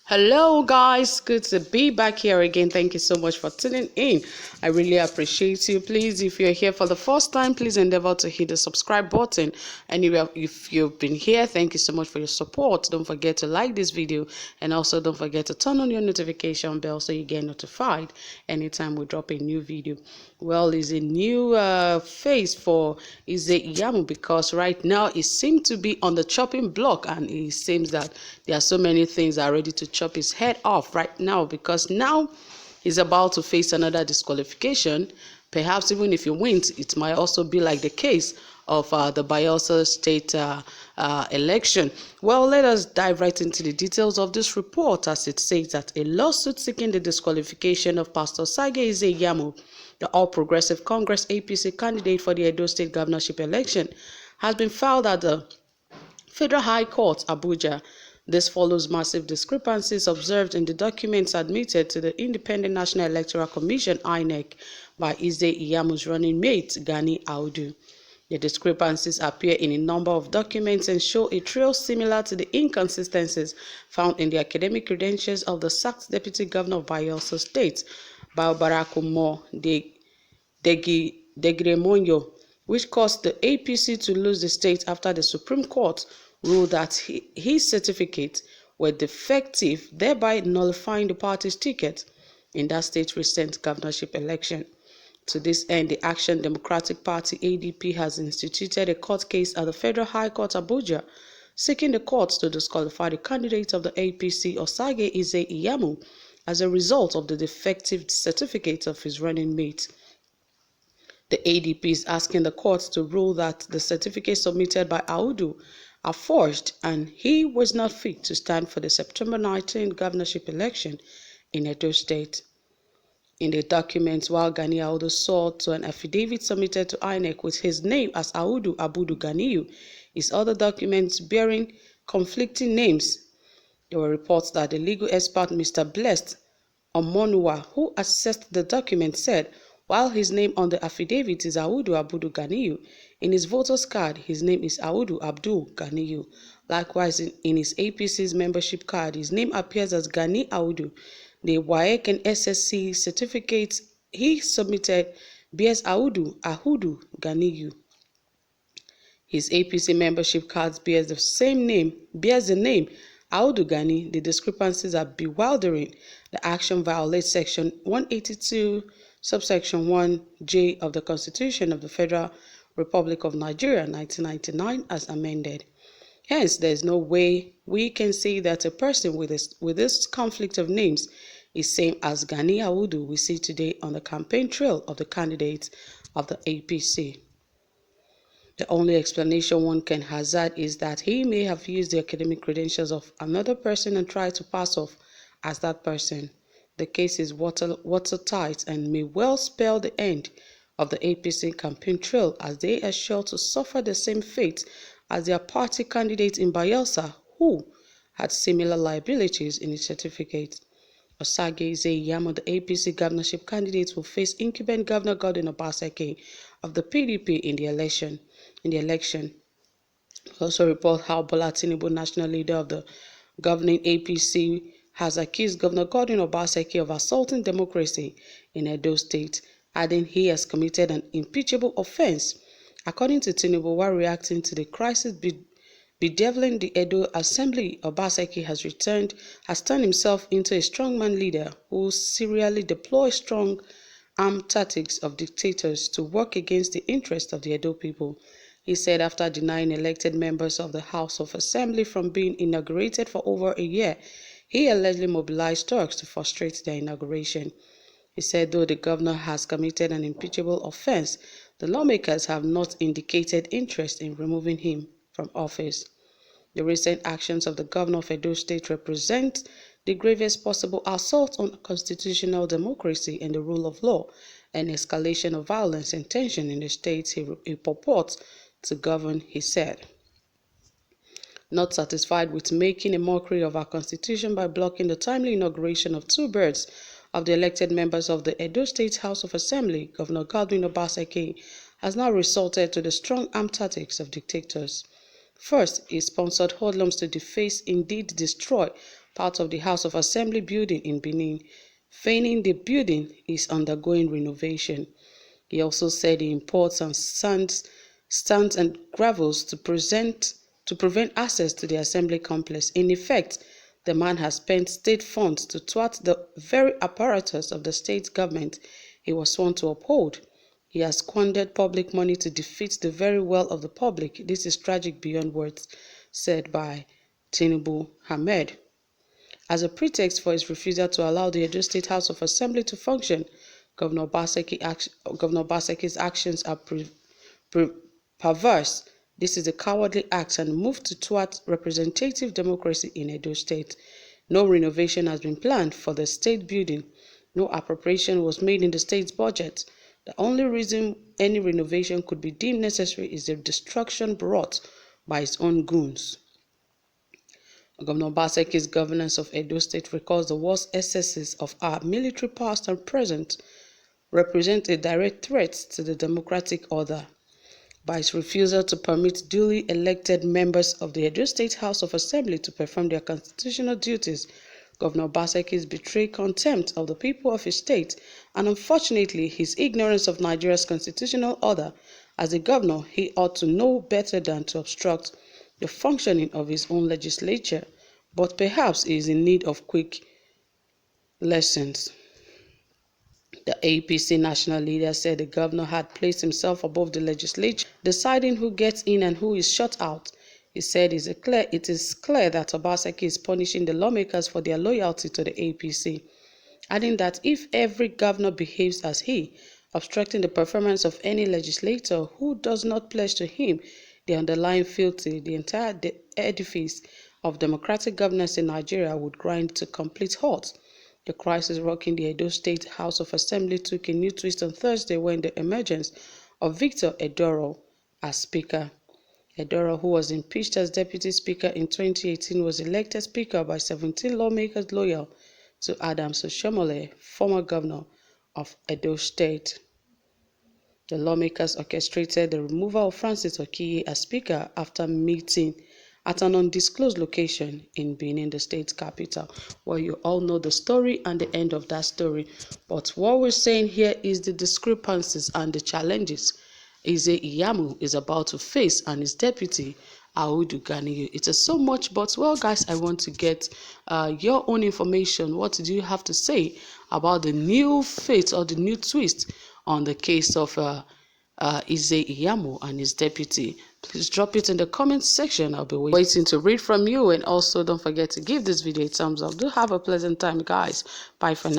Hello guys, good to be back here again. Thank you so much for tuning in. I really appreciate you. Please, if you're here for the first time, please endeavor to hit the subscribe button. And if you've been here, thank you so much for your support. Don't forget to like this video, and also don't forget to turn on your notification bell so you get notified anytime we drop a new video. Well, it's a new phase for IYAMUs, because right now it seems to be on the chopping block, and it seems that there are so many things that are ready to chop his head off right now, because now he's about to face another disqualification. Perhaps even if he wins, it might also be like the case of the Bayelsa state election. Well, let us dive right into the details of this report, as it says that a lawsuit seeking the disqualification of Pastor IZE, the All Progressive Congress APC candidate for the Edo State governorship election, has been filed at the Federal High Court, Abuja. This follows massive discrepancies observed in the documents admitted to the Independent National Electoral Commission (INEC) by IYAMUs running mate Gani Audu. The discrepancies appear in a number of documents and show a trail similar to the inconsistencies found in the academic credentials of the sacked Deputy Governor of Bayelsa State, Barakumo Degremonyo, which caused the APC to lose the state after the Supreme Court ruled that his certificates were defective, thereby nullifying the party's ticket in that state's recent governorship election. To this end, the Action Democratic Party (ADP) has instituted a court case at the Federal High Court, Abuja, seeking the court to disqualify the candidate of the APC, Osage IZE, as a result of the defective certificate of his running mate. The ADP is asking the court to rule that the certificates submitted by Audu are forged and he was not fit to stand for the September 19 governorship election in Edo State. In the documents, while Gani Audu saw to an affidavit submitted to INEC with his name as Audu Abudu Ganiyu, his other documents bearing conflicting names. There were reports that the legal expert Mr. Blessed Omonua, who assessed the document, said while his name on the affidavit is Audu Abudu Ganiyu, in his voter's card his name is Audu Abdul Ganiyu. Likewise, in his APC's membership card, his name appears as Gani Audu. The WAEC and SSC certificates he submitted bears Ahudu Ganiyu. His APC membership cards bears the name Audu Gani. The discrepancies are bewildering. The action violates Section 182, subsection 1J of the Constitution of the Federal Republic of Nigeria, 1999, as amended. Hence, there is no way we can say that a person with this conflict of names is same as Gani Audu we see today on the campaign trail of the candidates of the APC. The only explanation one can hazard is that he may have used the academic credentials of another person and tried to pass off as that person. The case is watertight and may well spell the end of the APC campaign trail, as they are sure to suffer the same fate as their party candidate in Bayelsa, who had similar liabilities in his certificate. Osage IZE, the APC governorship candidate, will face incumbent Governor Godwin Obaseki of the PDP in the election. Also report how Bola Tinubu, national leader of the governing APC, has accused Governor Godwin Obaseki of assaulting democracy in Edo State, adding he has committed an impeachable offense. According to Tinubu, while reacting to the crisis bedeviling the Edo Assembly, Obaseki has turned himself into a strongman leader who serially deploys strong-arm tactics of dictators to work against the interests of the Edo people. He said after denying elected members of the House of Assembly from being inaugurated for over a year, he allegedly mobilized thugs to frustrate their inauguration. He said though the governor has committed an impeachable offense, the lawmakers have not indicated interest in removing him from office. The recent actions of the governor of Edo State represent the gravest possible assault on constitutional democracy and the rule of law, and escalation of violence and tension in the states he purports to govern, he said. Not satisfied with making a mockery of our constitution by blocking the timely inauguration of two-thirds of the elected members of the Edo State House of Assembly, Governor Godwin Obaseki has now resorted to the strong-arm tactics of dictators. First, he sponsored hoodlums to deface, indeed destroy, part of the House of Assembly building in Benin, feigning the building is undergoing renovation. He also said he imports and stands and gravels to prevent access to the assembly complex. In effect, the man has spent state funds to thwart the very apparatus of the state government he was sworn to uphold. He has squandered public money to defeat the very will of the public. This is tragic beyond words, said by Tinubu Ahmed. As a pretext for his refusal to allow the Edo State House of Assembly to function, Governor Obaseki's actions are perverse. This is a cowardly act and move to thwart representative democracy in Edo State. No renovation has been planned for the state building. No appropriation was made in the state's budget. The only reason any renovation could be deemed necessary is the destruction brought by his own goons. Governor Obaseki's governance of Edo State recalls the worst excesses of our military past and present, represent a direct threat to the democratic order. By his refusal to permit duly elected members of the Edo State House of Assembly to perform their constitutional duties, Governor Obaseki's betrayed contempt of the people of his state and unfortunately his ignorance of Nigeria's constitutional order. As a governor, he ought to know better than to obstruct the functioning of his own legislature, but perhaps he is in need of quick lessons. The APC national leader said the governor had placed himself above the legislature, deciding who gets in and who is shut out. He said it is clear that Obaseki is punishing the lawmakers for their loyalty to the APC, adding that if every governor behaves as he, obstructing the performance of any legislator who does not pledge to him the underlying fealty, the entire edifice of democratic governance in Nigeria would grind to complete halt. The crisis rocking the Edo State House of Assembly took a new twist on Thursday when the emergence of Victor Edoro as Speaker. Edoro, who was impeached as Deputy Speaker in 2018, was elected Speaker by 17 lawmakers loyal to Adams Oshiomhole, former governor of Edo State. The lawmakers orchestrated the removal of Francis Okiye as Speaker after meeting at an undisclosed location in Benin, the state capital. Well, you all know the story and the end of that story. But what we're saying here is the discrepancies and the challenges IYAMU is about to face and his deputy, Audu Ganiyu. It is so much, but well, guys, I want to get your own information. What do you have to say about the new fate or the new twist on the case of IYAMU and his deputy? Please drop it in the comment section. I'll be waiting to read from you. And also don't forget to give this video a thumbs up. Do have a pleasant time, guys. Bye for now.